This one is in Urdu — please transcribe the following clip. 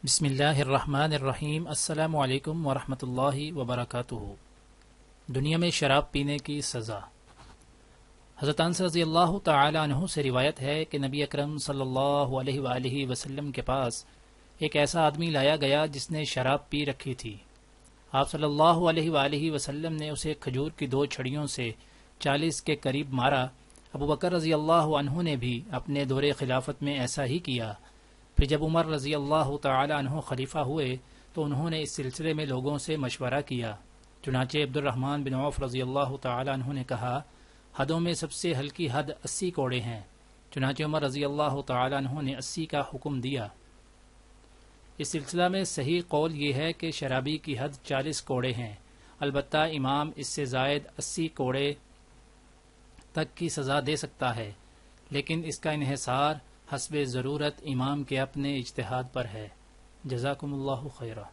بسم اللہ الرحمن الرحیم۔ السلام علیکم ورحمۃ اللہ وبرکاتہ۔ دنیا میں شراب پینے کی سزا۔ حضرت انس رضی اللہ تعالی عنہ سے روایت ہے کہ نبی اکرم صلی اللہ علیہ وآلہ وسلم کے پاس ایک ایسا آدمی لایا گیا جس نے شراب پی رکھی تھی۔ آپ صلی اللہ علیہ وآلہ وسلم نے اسے کھجور کی 2 چھڑیوں سے 40 کے قریب مارا۔ ابو بکر رضی اللہ عنہ نے بھی اپنے دور خلافت میں ایسا ہی کیا۔ پھر جب عمر رضی اللہ تعالی عنہ خلیفہ ہوئے تو انہوں نے اس سلسلے میں لوگوں سے مشورہ کیا۔ چنانچہ عبد الرحمن بن عوف رضی اللہ تعالی عنہ نے کہا، حدوں میں سب سے ہلکی حد 80 کوڑے ہیں۔ چنانچہ عمر رضی اللہ تعالی عنہ نے 80 کا حکم دیا۔ اس سلسلہ میں صحیح قول یہ ہے کہ شرابی کی حد 40 کوڑے ہیں، البتہ امام اس سے زائد 80 کوڑے تک کی سزا دے سکتا ہے، لیکن اس کا انحصار حسب ضرورت امام کے اپنے اجتہاد پر ہے۔ جزاکم اللہ خیرہ۔